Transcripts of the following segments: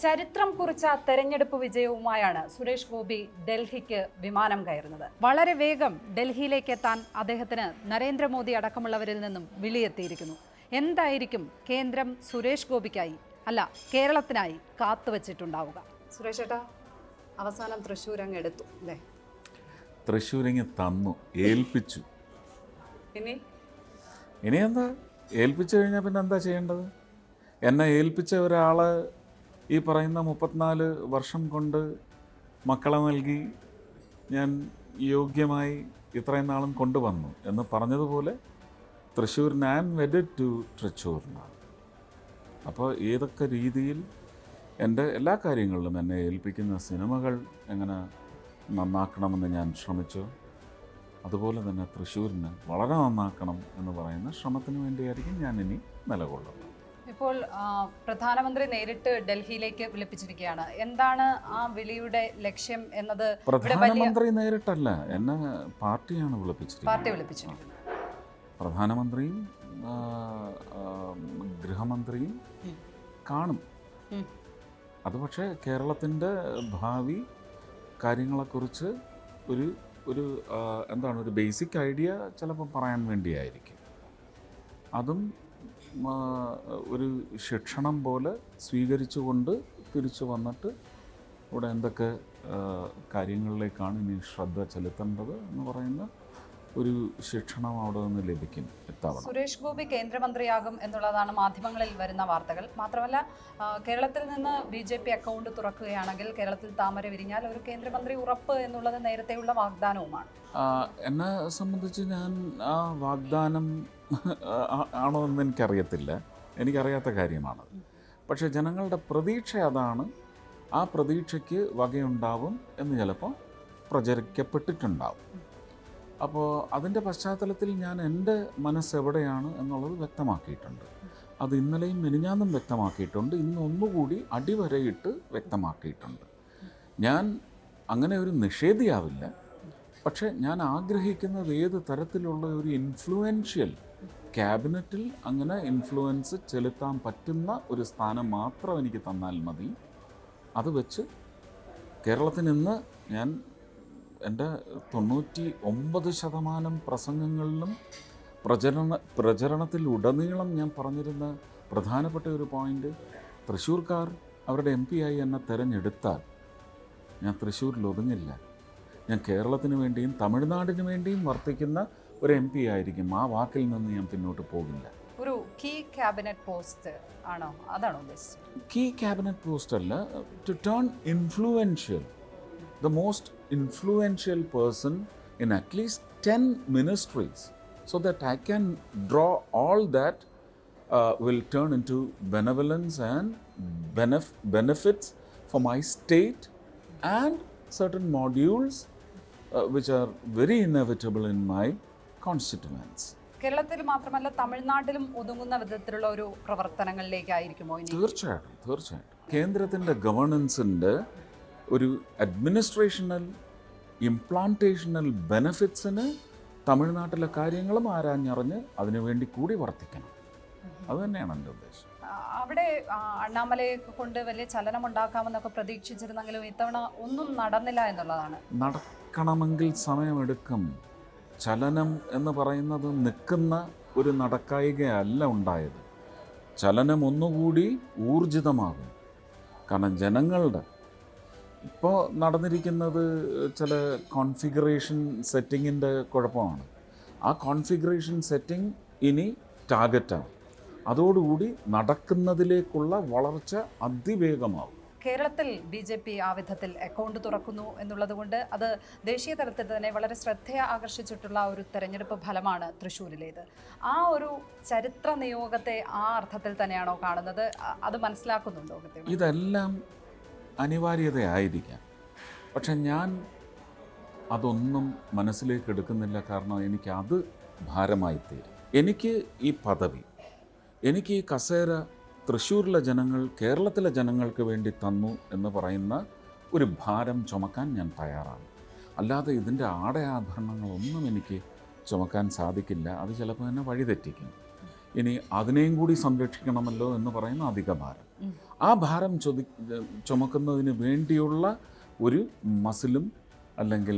ചരിത്രം കുറിച്ച തെരഞ്ഞെടുപ്പ് വിജയവുമായാണ് സുരേഷ് ഗോപി ഡൽഹിക്ക് വിമാനം കയറുന്നത്. വളരെ വേഗം ഡൽഹിയിലേക്ക് എത്താൻ അദ്ദേഹത്തിന് നരേന്ദ്രമോദി അടക്കമുള്ളവരിൽ നിന്നും വിളിയെത്തിയിരിക്കുന്നു. എന്തായിരിക്കും കേന്ദ്രം സുരേഷ് ഗോപിക്കായി അല്ല കേരളത്തിനായി കാത്തുവച്ചിട്ടുണ്ടാവുക? സുരേഷ് ചേട്ടാ, അവസാനം തൃശ്ശൂർ അങ്ങ് എടുത്തു അല്ലേ? തൃശ്ശൂരിങ്ങ് തന്നു, ഏൽപ്പിച്ചു. ഇനി എന്താ? ഏൽപ്പിച്ചു കഴിഞ്ഞാൽ പിന്നെ എന്താ ചെയ്യേണ്ടത്? എന്നെ ഏൽപ്പിച്ച ഒരാൾ ഈ പറയുന്ന 34 വർഷം കൊണ്ട് മക്കളെ നൽകി ഞാൻ യോഗ്യമായി ഇത്രയും നാളും കൊണ്ടുവന്നു എന്ന് പറഞ്ഞതുപോലെ തൃശ്ശൂരിന് ഐ ആം വെഡഡ് ടു തൃശ്ശൂരിനാണ്. അപ്പോൾ ഏതൊക്കെ രീതിയിൽ എൻ്റെ എല്ലാ കാര്യങ്ങളിലും എന്നെ ഏൽപ്പിക്കുന്ന സിനിമകൾ എങ്ങനെ നന്നാക്കണമെന്ന് ഞാൻ ശ്രമിച്ചു, അതുപോലെ തന്നെ തൃശ്ശൂരിന് വളരെ നന്നാക്കണം എന്ന് പറയുന്ന ശ്രമത്തിന് വേണ്ടിയായിരിക്കും ഞാൻ ഇനി നിലകൊള്ളുന്നത്. ഇപ്പോൾ പ്രധാനമന്ത്രി നേരിട്ട് ഡൽഹിയിലേക്ക് വിളിപ്പിച്ചിരിക്കുകയാണ്. എന്താണ് ആ വിളിയുടെ ലക്ഷ്യം എന്നത്? പ്രധാനമന്ത്രി നേരിട്ടല്ല, എന്നെ പാർട്ടിയാണ് വിളിപ്പിച്ചിരിക്കുന്നത്. പ്രധാനമന്ത്രിയും ഗൃഹമന്ത്രിയും കാണും. അത് പക്ഷേ കേരളത്തിൻ്റെ ഭാവി കാര്യങ്ങളെക്കുറിച്ച് ഒരു എന്താണ് ഒരു ബേസിക് ഐഡിയ ചിലപ്പോൾ പറയാൻ വേണ്ടിയായിരിക്കും. അതും ഒരു ശിക്ഷണം പോലെ സ്വീകരിച്ചുകൊണ്ട് തിരിച്ചു വന്നിട്ട് ഇവിടെ എന്തൊക്കെ കാര്യങ്ങളിലേക്കാണ് ഇനി ശ്രദ്ധ ചെലുത്തേണ്ടത് എന്ന് പറയുന്ന ഒരു ശിക്ഷണം അവിടെ നിന്ന് ലഭിക്കും. സുരേഷ് ഗോപി കേന്ദ്രമന്ത്രിയാകും എന്നുള്ളതാണ് മാധ്യമങ്ങളിൽ വരുന്ന വാർത്തകൾ. മാത്രമല്ല, കേരളത്തിൽ നിന്ന് BJP അക്കൗണ്ട് തുറക്കുകയാണെങ്കിൽ കേരളത്തിൽ താമര വിരിഞ്ഞാൽ ഒരു കേന്ദ്രമന്ത്രി ഉറപ്പ് എന്നുള്ളത് നേരത്തെയുള്ള വാഗ്ദാനവുമാണ്. എന്നെ സംബന്ധിച്ച് ഞാൻ ആ വാഗ്ദാനം ആണോ എന്ന് എനിക്കറിയാത്ത കാര്യമാണ്. പക്ഷേ ജനങ്ങളുടെ പ്രതീക്ഷ അതാണ്. ആ പ്രതീക്ഷയ്ക്ക് വകയുണ്ടാവും എന്ന് ചിലപ്പോൾ പ്രചരിക്കപ്പെട്ടിട്ടുണ്ടാവും. അപ്പോൾ അതിൻ്റെ പശ്ചാത്തലത്തിൽ ഞാൻ എൻ്റെ മനസ്സെവിടെയാണ് എന്നുള്ളത് വ്യക്തമാക്കിയിട്ടുണ്ട്. അത് ഇന്നലെയും മെനിഞ്ഞാന്നും വ്യക്തമാക്കിയിട്ടുണ്ട്. ഇന്ന് ഒന്നുകൂടി അടിവരയിട്ട് വ്യക്തമാക്കിയിട്ടുണ്ട്. ഞാൻ അങ്ങനെ ഒരു നിഷേധിയാവില്ല. പക്ഷേ ഞാൻ ആഗ്രഹിക്കുന്നത് ഏത് തരത്തിലുള്ള ഒരു ഇൻഫ്ലുവൻഷ്യൽ ക്യാബിനറ്റിൽ അങ്ങനെ ഇൻഫ്ലുവൻസ് ചെലുത്താൻ പറ്റുന്ന ഒരു സ്ഥാനം മാത്രം എനിക്ക് തന്നാൽ മതി. അത് വെച്ച് കേരളത്തിൽ നിന്ന് ഞാൻ എൻ്റെ 99% പ്രസംഗങ്ങളിലും പ്രചരണത്തിൽ ഉടനീളം ഞാൻ പറഞ്ഞിരുന്ന പ്രധാനപ്പെട്ട ഒരു പോയിൻ്റ്, തൃശ്ശൂർക്കാർ അവരുടെ MP ആയി എന്നെ തിരഞ്ഞെടുത്താൽ ഞാൻ തൃശ്ശൂരിൽ ഒതുങ്ങില്ല. ഞാൻ കേരളത്തിന് വേണ്ടിയും തമിഴ്നാടിന് വേണ്ടിയും വർത്തിക്കുന്ന ഒരു MP ആയിരിക്കും. ആ വാക്കിൽ നിന്ന് ഞാൻ പിന്നോട്ട് പോകില്ല. ഒരു കീ ക്യാബിനറ്റ് പോസ്റ്റ് ആണോ? അതാണോ ഉദ്ദേശിച്ചത്? കീ ക്യാബിനറ്റ് പോസ്റ്റ് അല്ല, to turn influential, the most influential person in at least 10 ministries, so that I can draw all that will turn into benevolence and benefits for my state and certain modules which are very inevitable in my constituents. കേരളത്തിൽ മാത്രമല്ല തമിഴ്നാട്ടിലും ഒതുങ്ങുന്ന വിധത്തിലുള്ള ഒരു പ്രവർത്തനങ്ങളിലേക്കായിരിക്കുമോ ഇനി? തീർച്ചയായിട്ടും കേന്ദ്രത്തിൻ്റെ ഗവേണൻസിൻ്റെ ഒരു അഡ്മിനിസ്ട്രേഷണൽ ഇംപ്ലാന്റേഷണൽ ബെനഫിറ്റ്സിന് തമിഴ്നാട്ടിലെ കാര്യങ്ങളും ആരാഞ്ഞറിഞ്ഞ് അതിനുവേണ്ടി കൂടി വർത്തിക്കണം. അതുതന്നെയാണ് എൻ്റെ ഉദ്ദേശം. അവിടെ അണ്ണാമലയെ കൊണ്ട് വലിയ ചലനം ഉണ്ടാക്കാമെന്നൊക്കെ പ്രതീക്ഷിച്ചിരുന്നെങ്കിലും ഇത്തവണ ഒന്നും നടന്നില്ല എന്നുള്ളതാണ്. നടക്കണമെങ്കിൽ സമയമെടുക്കും. ചലനം എന്ന് പറയുന്നത് നിൽക്കുന്ന ഒരു നടക്കായികയല്ല ഉണ്ടായത്. ചലനം ഒന്നുകൂടി ഊർജിതമാകും. കാരണം ജനങ്ങളുടെ ഇപ്പോൾ നടന്നിരിക്കുന്നത് ചില കോൺഫിഗറേഷൻ സെറ്റിങ്ങിൻ്റെ കുഴപ്പമാണ്. ആ കോൺഫിഗറേഷൻ സെറ്റിംഗ് ഇനി ടാർഗറ്റാണ്. അതോടുകൂടി നടക്കുന്നതിലേക്കുള്ള വളർച്ച അതിവേഗമാവും. കേരളത്തിൽ BJP ആ വിധത്തിൽ അക്കൗണ്ട് തുറക്കുന്നു എന്നുള്ളത് കൊണ്ട് അത് ദേശീയ തലത്തിൽ തന്നെ വളരെ ശ്രദ്ധ ആകർഷിച്ചിട്ടുള്ള ഒരു തെരഞ്ഞെടുപ്പ് ഫലമാണ് തൃശ്ശൂരിലേത്. ആ ഒരു ചരിത്ര നിയോഗത്തെ ആ അർത്ഥത്തിൽ തന്നെയാണോ കാണുന്നത്? അത് മനസ്സിലാക്കുന്നുണ്ടോ? ഇതെല്ലാം അനിവാര്യതയായിരിക്കാം. പക്ഷെ ഞാൻ അതൊന്നും മനസ്സിലേക്ക് എടുക്കുന്നില്ല. കാരണം എനിക്ക് അത് ഭാരമായി തീരും. എനിക്ക് ഈ പദവി, എനിക്ക് ഈ കസേര തൃശ്ശൂരിലെ ജനങ്ങൾ കേരളത്തിലെ ജനങ്ങൾക്ക് വേണ്ടി തന്നു എന്ന് പറയുന്ന ഒരു ഭാരം ചുമക്കാൻ ഞാൻ തയ്യാറാണ്. അല്ലാതെ ഇതിൻ്റെ ആടയാഭരണങ്ങളൊന്നും എനിക്ക് ചുമക്കാൻ സാധിക്കില്ല. അത് ചിലപ്പോൾ എന്നെ വഴിതെറ്റിക്കും. ഇനി അതിനെയും കൂടി സംരക്ഷിക്കണമല്ലോ എന്ന് പറയുന്ന അധിക ഭാരം. ആ ഭാരം ചുമക്കുന്നതിന് വേണ്ടിയുള്ള ഒരു മസിലും അല്ലെങ്കിൽ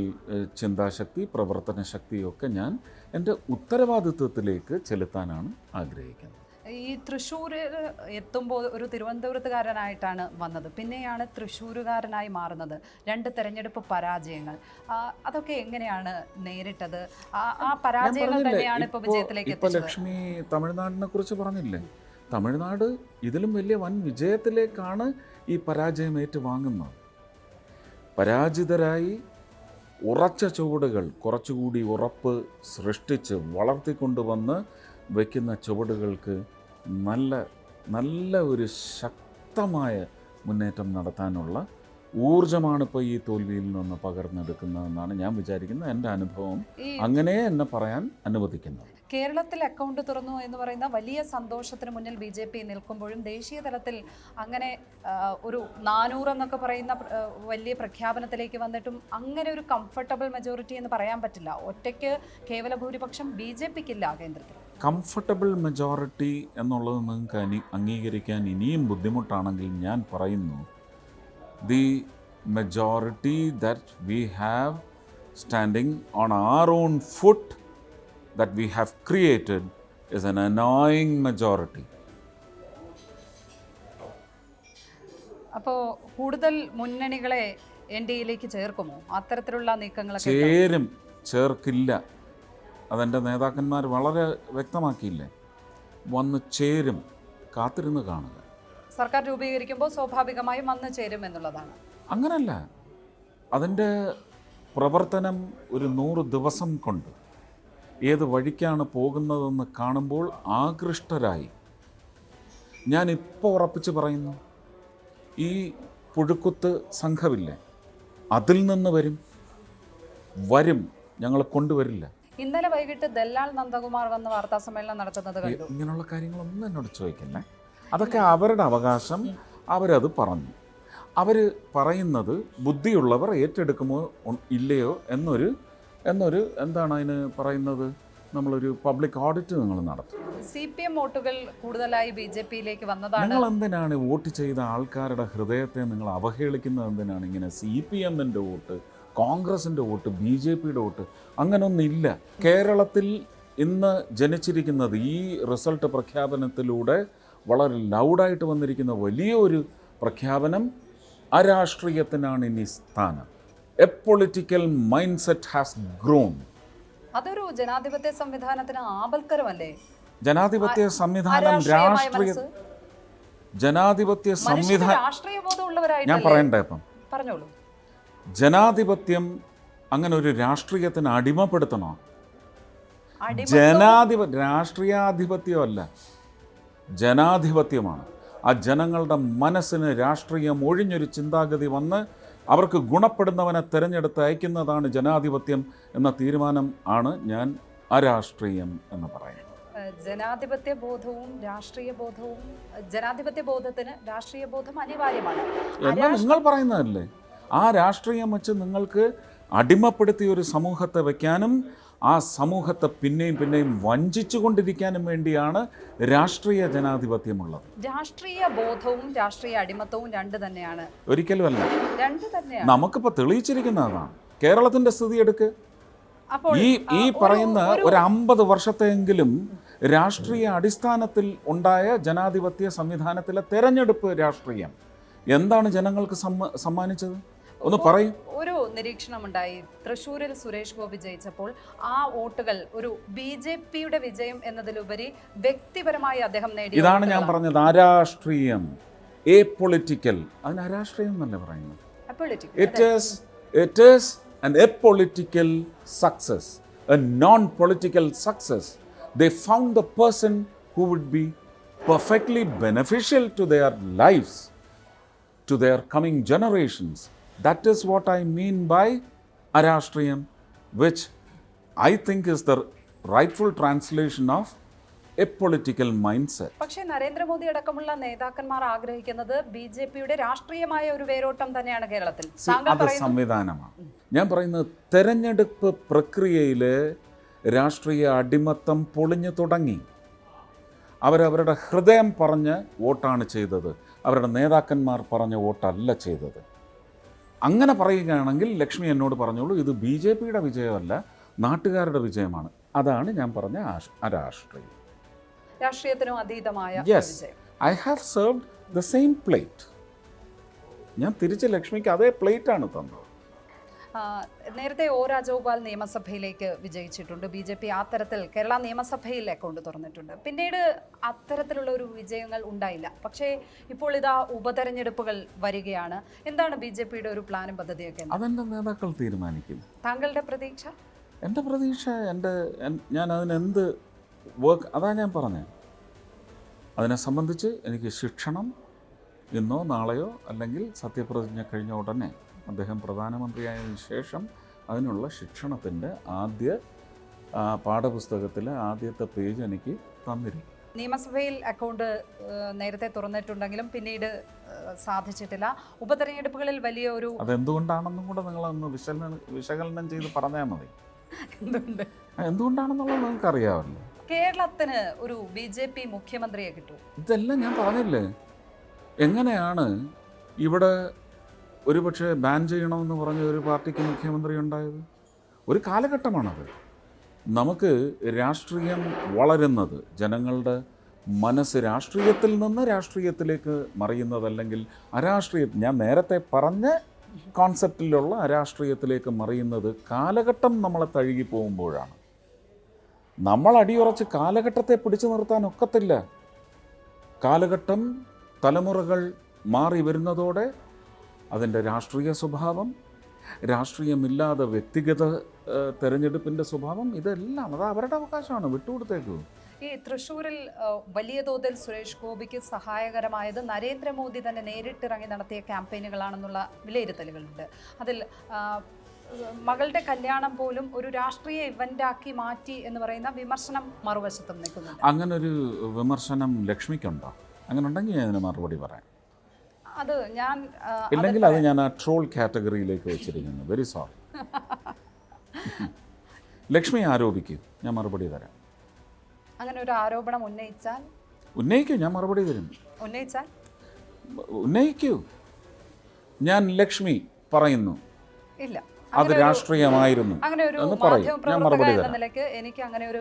ചിന്താശക്തി, പ്രവർത്തന ശക്തിയൊക്കെ ഞാൻ എൻ്റെ ഉത്തരവാദിത്വത്തിലേക്ക് ചെലുത്താനാണ് ആഗ്രഹിക്കുന്നത്. ഈ തൃശ്ശൂർ എത്തുമ്പോൾ ഒരു തിരുവനന്തപുരത്തുകാരനായിട്ടാണ് വന്നത്, പിന്നെയാണ് തൃശ്ശൂരുകാരനായി മാറുന്നത്. 2 തെരഞ്ഞെടുപ്പ് പരാജയങ്ങൾ, അതൊക്കെ എങ്ങനെയാണ് നേരിട്ടത്? ആ പരാജയങ്ങൾ തന്നെയാണ് ഇപ്പോൾ വിജയത്തിലേക്ക് എത്തിച്ചത്. ലക്ഷ്മി തമിഴ്നാടിനെ കുറിച്ച് പറഞ്ഞില്ലേ, തമിഴ്നാട് ഇതിലും വലിയ വൻ വിജയത്തിലേക്കാണ് ഈ പരാജയം ഏറ്റുവാങ്ങുന്നത്. പരാജിതരായി ഉറച്ച ചുവടുകൾ കുറച്ചുകൂടി ഉറപ്പ് സൃഷ്ടിച്ച് വളർത്തിക്കൊണ്ടുവന്ന് വയ്ക്കുന്ന ചുവടുകൾക്ക് നല്ല ഒരു ശക്തമായ മുന്നേറ്റം നടത്താനുള്ള ഊർജമാണ് ഇപ്പോൾ ഈ തോൽവിയിൽ നിന്ന് പകർന്നെടുക്കുന്നതെന്നാണ് ഞാൻ വിചാരിക്കുന്നത്. എൻ്റെ അനുഭവം അങ്ങനെ എന്നെ പറയാൻ അനുവദിക്കുന്നത്. കേരളത്തിൽ അക്കൗണ്ട് തുറന്നു എന്ന് പറയുന്ന വലിയ സന്തോഷത്തിന് മുന്നിൽ BJP നിൽക്കുമ്പോഴും ദേശീയ തലത്തിൽ അങ്ങനെ ഒരു 400 എന്നൊക്കെ പറയുന്ന വലിയ പ്രഖ്യാപനത്തിലേക്ക് വന്നിട്ടും അങ്ങനെ ഒരു കംഫർട്ടബിൾ മെജോറിറ്റി എന്ന് പറയാൻ പറ്റില്ല. ഒറ്റയ്ക്ക് കേവല ഭൂരിപക്ഷം BJPക്കില്ല കേന്ദ്രത്തിൽ. കംഫർട്ടബിൾ മെജോറിറ്റി എന്നുള്ളത് നിങ്ങൾക്ക് അംഗീകരിക്കാൻ ഇനിയും ബുദ്ധിമുട്ടാണെങ്കിൽ ഞാൻ പറയുന്നു, the majority that we have standing on our own foot that we have created is an annoying majority. അപ്പോൾ കൂടുതൽ മുന്നണികളെ NDAയിലേക്ക് ചേർക്കുമോ? അത്തരത്തിലുള്ള നീക്കങ്ങളൊക്കെ ചേർക്കില്ല. അതെൻ്റെ നേതാക്കന്മാർ വളരെ വ്യക്തമാക്കിയില്ലേ. വന്ന് ചേരും, കാത്തിരുന്ന് കാണുക. സർക്കാർ രൂപീകരിക്കുമ്പോൾ സ്വാഭാവികമായും വന്ന് ചേരും എന്നുള്ളതാണ്. അങ്ങനല്ല, അതിൻ്റെ പ്രവർത്തനം ഒരു 100 ദിവസം കൊണ്ട് ഏത് വഴിക്കാണ് പോകുന്നതെന്ന് കാണുമ്പോൾ ആകൃഷ്ടരായി. ഞാനിപ്പോൾ ഉറപ്പിച്ച് പറയുന്നു, ഈ പുഴുക്കുത്ത് സംഘമില്ലേ, അതിൽ നിന്ന് വരും, ഞങ്ങളെ കൊണ്ടുവരില്ല. ഇന്നലെ വൈകിട്ട് ദല്ലാൽ നന്ദകുമാർ വന്ന് വാർത്താ സമ്മേളനം നടത്തുന്നത് കണ്ടു. ഇങ്ങനെയുള്ള കാര്യങ്ങളൊന്നും എന്നോട് ചോദിക്കല്ലേ, അതൊക്കെ അവരുടെ അവകാശം. അവരത് പറഞ്ഞു. അവർ പറയുന്നത് ബുദ്ധിയുള്ളവർ ഏറ്റെടുക്കുമോ ഇല്ലയോ എന്നൊരു എന്താണ് അതിന് പറയുന്നത്, നമ്മളൊരു പബ്ലിക് ഓഡിറ്റ് നിങ്ങൾ നടത്തും. CPM വോട്ടുകൾ കൂടുതലായി BJPയിലേക്ക് വന്നതാണ്. നിങ്ങൾ എന്തിനാണ് വോട്ട് ചെയ്ത ആൾക്കാരുടെ ഹൃദയത്തെ നിങ്ങൾ അവഹേളിക്കുന്നത്? എന്തിനാണ് ഇങ്ങനെ CPMൻ്റെ വോട്ട്, കോൺഗ്രസിൻ്റെ വോട്ട്, BJPയുടെ വോട്ട്? അങ്ങനൊന്നില്ല. കേരളത്തിൽ ഇന്ന് ജനിച്ചിരിക്കുന്നത് ഈ റിസൾട്ട് പ്രഖ്യാപനത്തിലൂടെ വളരെ ലൗഡായിട്ട് വന്നിരിക്കുന്ന വലിയൊരു പ്രഖ്യാപനം, അരാഷ്ട്രീയത്തിനാണ് ഇനി സ്ഥാനം. A political mind set has grown. അതൊരു ജനാധിപത്യ സംവിധാനത്തിന് ആപൽക്കരമല്ലേ? ജനാധിപത്യ സംവിധാനം ജനാധിപത്യ സംവിധാനം ഞാൻ പറയണ്ടേ? ഇപ്പം പറഞ്ഞോളൂ. ജനാധിപത്യം അങ്ങനെ ഒരു രാഷ്ട്രീയത്തിന് അടിമപ്പെടുത്തണോ? രാഷ്ട്രീയാധിപത്യമല്ല, ജനാധിപത്യമാണ്. ആ ജനങ്ങളുടെ മനസ്സിന് രാഷ്ട്രീയം ഒഴിഞ്ഞൊരു ചിന്താഗതി വന്ന് അവർക്ക് ഗുണപ്പെടുന്നവനെ തിരഞ്ഞെടുത്ത് അയക്കുന്നതാണ് ജനാധിപത്യം എന്ന തീരുമാനം ആണ് ഞാൻ അരാഷ്ട്രീയം എന്ന് പറയുന്നത്. ജനാധിപത്യ ബോധവും രാഷ്ട്രീയ ബോധവും, ജനാധിപത്യ ബോധത്തിന് രാഷ്ട്രീയ ബോധം അനിവാര്യമാണ് എന്നാൽ നിങ്ങൾ പറയുന്നതല്ലേ, ആ രാഷ്ട്രീയം വെച്ച് നിങ്ങൾക്ക് അടിമപ്പെടുത്തിയ ഒരു സമൂഹത്തെ വയ്ക്കാനും ആ സമൂഹത്തെ പിന്നെയും വഞ്ചിച്ചു കൊണ്ടിരിക്കാനും വേണ്ടിയാണ് രാഷ്ട്രീയ ജനാധിപത്യമുള്ളത്. രാഷ്ട്രീയ ബോധവും രാഷ്ട്രീയ അടിമത്തവും 2 തന്നെയാണ്. ഒരിക്കലുമല്ല, 2 തന്നെയാണ്. നമുക്കിപ്പോൾ തെളിയിച്ചിരിക്കുന്നതാണ്. കേരളത്തിന്റെ സ്ഥിതി എടുക്ക്. ഈ പറയുന്ന ഒരു 50 വർഷത്തെങ്കിലും രാഷ്ട്രീയ അടിസ്ഥാനത്തിൽ ഉണ്ടായ ജനാധിപത്യ സംവിധാനത്തിലെ തെരഞ്ഞെടുപ്പ് രാഷ്ട്രീയം എന്താണ് ജനങ്ങൾക്ക് സമ്മാനിച്ചത്? ഒന്ന് പറയും. ഒരു നിരീക്ഷണമുണ്ടായി, തൃശ്ശൂരിൽ സുരേഷ് ഗോപി ജയിച്ചപ്പോൾ ആ വോട്ടുകൾ ഒരു BJPയുടെ വിജയം എന്നതിലുപരി വ്യക്തിപരമായി അദ്ദേഹം നേടി. ഇതാണ് ഞാൻ പറഞ്ഞത്, അരാഷ്ട്രീയം, എ പൊളിറ്റിക്കൽ. അതിന് അരാഷ്ട്രീയം എന്നല്ല പറയുന്നത്. It is an apolitical success, a non-political success. They found the person who would be perfectly beneficial to their lives, to their coming generations. That is what I mean by Arashtriyam, which I think is the rightful translation of a political mindset. പക്ഷേ നരേന്ദ്രമോദി അടക്കമുള്ള നേതാക്കന്മാർ ആഗ്രഹിക്കുന്നത് BJPയുടെ രാഷ്ട്രീയമായ ഒരു വേരോട്ടം തന്നെയാണ് കേരളത്തിൽ. അത് സംവിധാനമാണ്. ഞാൻ പറയുന്നത് തെരഞ്ഞെടുപ്പ് പ്രക്രിയയിൽ രാഷ്ട്രീയ അടിമത്തം പൊളിഞ്ഞു തുടങ്ങി. അവരവരുടെ ഹൃദയം പറഞ്ഞ് വോട്ടാണ് ചെയ്തത്, അവരുടെ നേതാക്കന്മാർ പറഞ്ഞ വോട്ടല്ല ചെയ്തത്. അങ്ങനെ പറയുകയാണെങ്കിൽ ലക്ഷ്മി എന്നോട് പറഞ്ഞോളൂ, ഇത് BJPയുടെ വിജയമല്ല, നാട്ടുകാരുടെ വിജയമാണ്. അതാണ് ഞാൻ പറഞ്ഞ അരാഷ്ട്രീയം. രാഷ്ട്രീയത്തിനും അതീതമായ yes, I have served the same plate. ഞാൻ തിരിച്ച് ലക്ഷ്മിക്ക് അതേ പ്ലേറ്റാണ് തന്നത്. നേരത്തെ ഒ രാജഗോപാൽ നിയമസഭയിലേക്ക് വിജയിച്ചിട്ടുണ്ട്. BJP ആ തരത്തിൽ കേരള നിയമസഭയിൽ അക്കൗണ്ട് തുറന്നിട്ടുണ്ട്. പിന്നീട് അത്തരത്തിലുള്ള ഒരു വിജയങ്ങൾ ഉണ്ടായില്ല. പക്ഷേ ഇപ്പോൾ ഇതാ ഉപതെരഞ്ഞെടുപ്പുകൾ വരികയാണ്. എന്താണ് BJPയുടെ ഒരു പ്ലാനും പദ്ധതിയൊക്കെ? അതെൻ്റെ നേതാക്കൾ തീരുമാനിക്കും. താങ്കളുടെ പ്രതീക്ഷ? എൻ്റെ പ്രതീക്ഷ ഞാൻ അതിനെന്ത് വർക്ക്, അതാ ഞാൻ പറഞ്ഞത്. അതിനെ സംബന്ധിച്ച് എനിക്ക് ശിക്ഷണം ഇന്നോ നാളെയോ അല്ലെങ്കിൽ സത്യപ്രതിജ്ഞ കഴിഞ്ഞ ഉടനെ അദ്ദേഹം പ്രധാനമന്ത്രിയായതിനു ശേഷം അതിനുള്ള ശിക്ഷണത്തിൻ്റെ ആദ്യ പാഠപുസ്തകത്തിലെ ആദ്യത്തെ പേജ് എനിക്ക് തന്നിരിക്കും. നിയമസഭയിൽ അക്കൗണ്ട് നേരത്തെ തുറന്നിട്ടുണ്ടെങ്കിലും പിന്നീട് സാധിച്ചിട്ടില്ല. ഉപതെരഞ്ഞെടുപ്പുകളിൽ വലിയ ഒരു അതെന്തുകൊണ്ടാണെന്നും കൂടെ നിങ്ങളൊന്ന് വിശകലനം ചെയ്ത് പറഞ്ഞാൽ മതി. എന്തുകൊണ്ടാണെന്നുള്ളത് നിങ്ങൾക്കറിയാമല്ലോ. കേരളത്തിന് ഒരു BJP മുഖ്യമന്ത്രിയെ കിട്ടും. ഇതെല്ലാം ഞാൻ പറഞ്ഞില്ലേ, എങ്ങനെയാണ് ഇവിടെ ഒരുപക്ഷെ ബാൻ ചെയ്യണമെന്ന് പറഞ്ഞ ഒരു പാർട്ടിക്ക് മുഖ്യമന്ത്രി ഉണ്ടായത്? ഒരു കാലഘട്ടമാണത്. നമുക്ക് രാഷ്ട്രീയം വളരുന്നത്, ജനങ്ങളുടെ മനസ്സ് രാഷ്ട്രീയത്തിൽ നിന്ന് രാഷ്ട്രീയത്തിലേക്ക് മറിയുന്നതല്ലെങ്കിൽ ഞാൻ നേരത്തെ പറഞ്ഞ കോൺസെപ്റ്റിലുള്ള അരാഷ്ട്രീയത്തിലേക്ക് മറിയുന്നത് കാലഘട്ടം നമ്മളെ തഴുകി പോകുമ്പോഴാണ്. നമ്മൾ അടിയുറച്ച് കാലഘട്ടത്തെ പിടിച്ചു നിർത്താൻ ഒക്കത്തില്ല. കാലഘട്ടം തലമുറകൾ മാറി വരുന്നതോടെ അതിൻ്റെ രാഷ്ട്രീയ സ്വഭാവം, രാഷ്ട്രീയമില്ലാതെ വ്യക്തിഗത തെരഞ്ഞെടുപ്പിൻ്റെ സ്വഭാവം, ഇതെല്ലാം അത് അവരുടെ അവകാശമാണ്, വിട്ടുകൊടുത്തേക്കൂ. ഈ തൃശ്ശൂരിൽ വലിയ തോതിൽ സുരേഷ് ഗോപിക്ക് സഹായകരമായത് നരേന്ദ്രമോദി തന്നെ നേരിട്ടിറങ്ങി നടത്തിയ ക്യാമ്പയിനുകളാണെന്നുള്ള വിലയിരുത്തലുകളുണ്ട്. അതിൽ മകളുടെ കല്യാണം പോലും ഒരു രാഷ്ട്രീയ ഇവൻ്റാക്കി മാറ്റി എന്ന് പറയുന്ന വിമർശനം മറുവശത്തും നിൽക്കുന്നുണ്ട്. അങ്ങനൊരു വിമർശനം ലക്ഷ്മിക്കുണ്ടോ? അങ്ങനെ ഉണ്ടെങ്കിൽ ഞാൻ അതിന് മറുപടി പറയാം. അത് ഞാൻ ഇല്ലെങ്കിൽ അത് ഞാൻ ആ ട്രോൾ കാറ്റഗറിയിലേക്ക് വെച്ചിരിക്കുന്നു. Very sorry. ലക്ഷ്മി ആരോപിക്കൂ, ഞാൻ മറുപടി തരാം. അങ്ങനെ ഒരു ആരോപണം ഉന്നയിക്കൂ, ഞാൻ മറുപടി തരും. ഉന്നയിക്കൂ. ഞാൻ ലക്ഷ്മി പറയുന്നു ഇല്ല അത് രാഷ്ട്രീയമായിരുന്നു എന്ന് പറയും, ഞാൻ മറുപടി തരാം.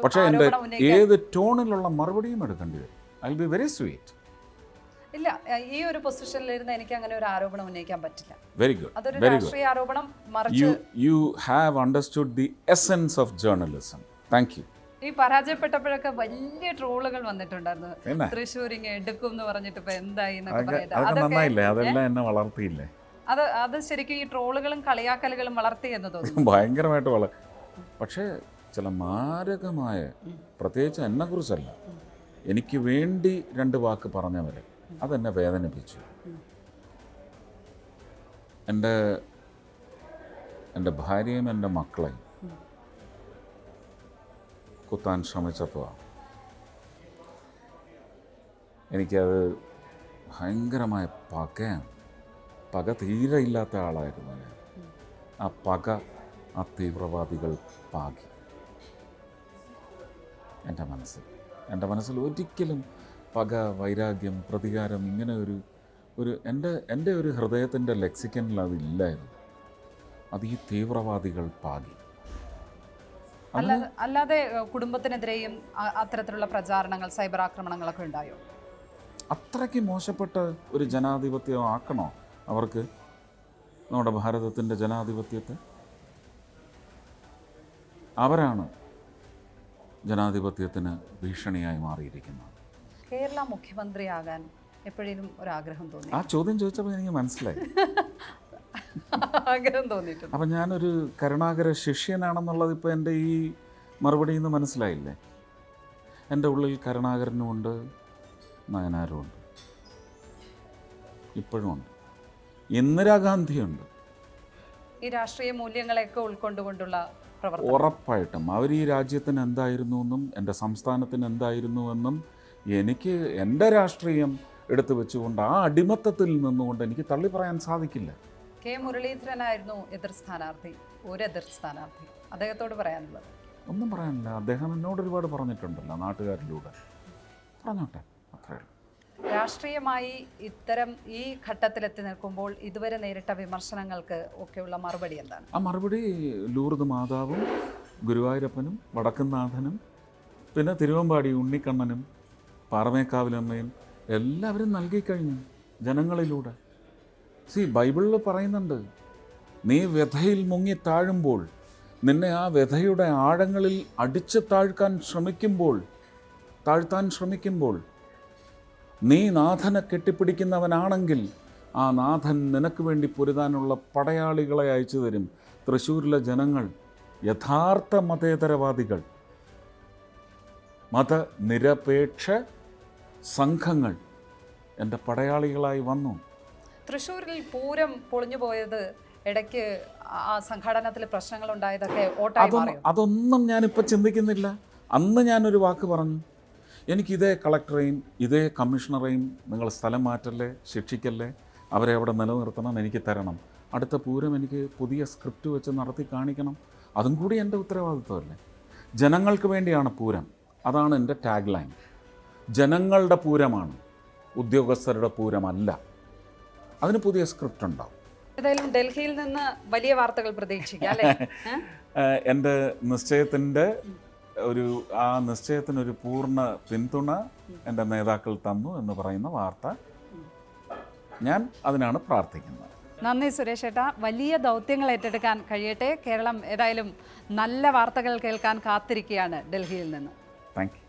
പക്ഷേ എൻ്റെ ഏത് ടോണിലുള്ള മറുപടിയും എടുക്കേണ്ടി വരും. I will be very sweet. ഇല്ല, ഈ ഒരു പൊസിഷനിൽ ഇരുന്ന് എനിക്ക് അങ്ങനെ ഒരു ആരോപണം ഉന്നയിക്കാൻ പറ്റില്ല. വെരി ഗുഡ്, അതൊരു വെരി രാഷ്ട്രീയ ആരോപണം. You have understood the essence of journalism. Thank you. ഈ പരാജയപ്പെട്ടപ്പോഴൊക്കെ വലിയ ട്രോളുകൾ വന്നിട്ടുണ്ടായിരുന്നു. തൃശ്ശൂരിങ്ങ് എടുക്കും എന്ന് പറഞ്ഞിട്ട് ഇപ്പൊ എന്തായി എന്നൊക്കെ വളർത്തിയില്ലേ? അത് ശരിക്കും ഈ ട്രോളുകളും കളിയാക്കലുകളും വളർത്തി എന്ന് തോന്നുന്നു. ഭയങ്കരമായിട്ട് പക്ഷേ ചില മാരകമായ, പ്രത്യേകിച്ച് എന്നെക്കുറിച്ചല്ല, എനിക്ക് വേണ്ടി 2 വാക്ക് പറഞ്ഞവരെ അതെന്നെ വേദനിപ്പിച്ചു. എൻ്റെ ഭാര്യയും എൻ്റെ മക്കളെയും കുത്താൻ ശ്രമിച്ചപ്പോൾ എനിക്കത് ഭയങ്കരമായ പക തീരെ ഇല്ലാത്ത ആളായിരുന്നു ഞാൻ. ആ പക ആ തീവ്രവാദികൾ പാകി എൻ്റെ മനസ്സിൽ ഒരിക്കലും പക, വൈരാഗ്യം, പ്രതികാരം ഇങ്ങനെ ഒരു എൻ്റെ ഒരു ഹൃദയത്തിൻ്റെ ലെക്സിക്കനിൽ അതില്ലായിരുന്നു. അത് ഈ തീവ്രവാദികൾ പാകി. അല്ലാതെ കുടുംബത്തിനെതിരെയും അത്തരത്തിലുള്ള പ്രചാരണങ്ങൾ, സൈബർ ആക്രമണങ്ങളൊക്കെ ഉണ്ടായോ? അത്രയ്ക്ക് മോശപ്പെട്ട ഒരു ജനാധിപത്യം ആക്കണോ അവർക്ക് നമ്മുടെ ഭാരതത്തിൻ്റെ ജനാധിപത്യത്തെ? അവരാണ് ജനാധിപത്യത്തിന് ഭീഷണിയായി മാറിയിരിക്കുന്നത്. കേരള മുഖ്യമന്ത്രിയാകാൻ എപ്പോഴേലും ഒരാഗ്രഹം തോന്നി? ആ ചോദ്യം ചോദിച്ചപ്പോൾ എനിക്ക് മനസ്സിലായി. ആഗ്രഹം തോന്നിയിട്ടുണ്ട്. അപ്പം ഞാനൊരു കരുണാകര ശിഷ്യനാണെന്നുള്ളത് ഇപ്പോൾ എൻ്റെ ഈ മറുപടിയിൽ നിന്ന് മനസ്സിലായില്ലേ? എൻ്റെ ഉള്ളിൽ കരുണാകരനുമുണ്ട്, നയനാരുമുണ്ട്, ഇപ്പോഴും ഉണ്ട്, ഇന്ദിരാഗാന്ധിയുണ്ട്. ഈ രാഷ്ട്രീയ മൂല്യങ്ങളെയൊക്കെ ഉൾക്കൊണ്ടുകൊണ്ടുള്ള പ്രവർത്തനം ഉറപ്പായിട്ടും അവർ ഈ രാജ്യത്തിന് എന്തായിരുന്നു എന്നും എൻ്റെ സംസ്ഥാനത്തിന് എന്തായിരുന്നുവെന്നും എനിക്ക് എൻ്റെ രാഷ്ട്രീയം എടുത്തു വെച്ചുകൊണ്ട് ആ അടിമത്തത്തിൽ നിന്നുകൊണ്ട് എനിക്ക് തള്ളി പറയാൻ സാധിക്കില്ല. കെ മുരളീധരനായിരുന്നു എതിർ സ്ഥാനാർത്ഥി, അദ്ദേഹത്തോട് പറയാനുള്ളത്? ഒന്നും പറയാനില്ല. അദ്ദേഹം എന്നോട് ഒരുപാട് പറഞ്ഞിട്ടുണ്ടല്ലോ നാട്ടുകാരിലൂടെ. പറഞ്ഞോട്ടെ, അത്രയേ ഉള്ളൂ. രാഷ്ട്രീയമായി ഇത്തരം ഈ ഘട്ടത്തിലെത്തി നിൽക്കുമ്പോൾ ഇതുവരെ നേരിട്ട വിമർശനങ്ങൾക്ക് ഒക്കെയുള്ള മറുപടി എന്താണ്? ആ മറുപടി ലൂർദ് മാതാവും ഗുരുവായൂരപ്പനും വടക്കുംനാഥനും പിന്നെ തിരുവമ്പാടി ഉണ്ണിക്കണ്ണനും പാറമേക്കാവിലമ്മയും എല്ലാവരും നൽകിക്കഴിഞ്ഞു ജനങ്ങളിലൂടെ. ബൈബിളിൽ പറയുന്നുണ്ട്, നീ വ്യഥയിൽ മുങ്ങി താഴുമ്പോൾ, നിന്നെ ആ വ്യഥയുടെ ആഴങ്ങളിൽ അടിച്ചു താഴ്ത്താൻ ശ്രമിക്കുമ്പോൾ നീ നാഥനെ കെട്ടിപ്പിടിക്കുന്നവനാണെങ്കിൽ ആ നാഥൻ നിനക്ക് വേണ്ടി പൊരുതാനുള്ള പടയാളികളെ അയച്ചു തരും. തൃശ്ശൂരിലെ ജനങ്ങൾ, യഥാർത്ഥ മതേതരവാദികൾ, മതനിരപേക്ഷ സംഘങ്ങൾ എൻ്റെ പടയാളികളായി വന്നു. തൃശ്ശൂരിൽ പൂരം പൊളിഞ്ഞു പോയത്, ഇടയ്ക്ക് ആ സംഘാടനത്തിൽ പ്രശ്നങ്ങളുണ്ടായതൊക്കെ ഓട്ടായി മാറിയോ? അതൊന്നും ഞാനിപ്പോൾ ചിന്തിക്കുന്നില്ല. അന്ന് ഞാനൊരു വാക്ക് പറഞ്ഞു, എനിക്ക് ഇതേ കളക്ടറെയും ഇതേ കമ്മീഷണറെയും നിങ്ങൾ സ്ഥലം മാറ്റല്ലേ, ശിക്ഷിക്കല്ലേ, അവരെ അവിടെ നിലനിർത്തണം, എനിക്ക് തരണം. അടുത്ത പൂരം എനിക്ക് പുതിയ സ്ക്രിപ്റ്റ് വെച്ച് നടത്തി കാണിക്കണം. അതും കൂടി എൻ്റെ ഉത്തരവാദിത്വമല്ലേ. ജനങ്ങൾക്ക് വേണ്ടിയാണ് പൂരം, അതാണ് എൻ്റെ ടാഗ് ലൈൻ. ജനങ്ങളുടെ പൂരമാണ്, ഉദ്യോഗസ്ഥരുടെ പൂരമല്ല. അതിന് പുതിയ സ്ക്രിപ്റ്റ് ഉണ്ടാവും. ഏതായാലും ഡൽഹിയിൽ നിന്ന് വലിയ വാർത്തകൾ പ്രതീക്ഷിക്കാം അല്ലേ? എൻ്റെ നിശ്ചയത്തിനൊരു പൂർണ്ണ പിന്തുണ എൻ്റെ നേതാക്കൾ തന്നു എന്ന് പറയുന്ന വാർത്ത, ഞാൻ അതിനാണ് പ്രാർത്ഥിക്കുന്നത്. നന്ദി സുരേഷ് ഏട്ടാ. വലിയ ദൗത്യങ്ങൾ ഏറ്റെടുക്കാൻ കഴിയട്ടെ. കേരളം ഏതായാലും നല്ല വാർത്തകൾ കേൾക്കാൻ കാത്തിരിക്കുകയാണ് ഡൽഹിയിൽ നിന്ന്. Thank you.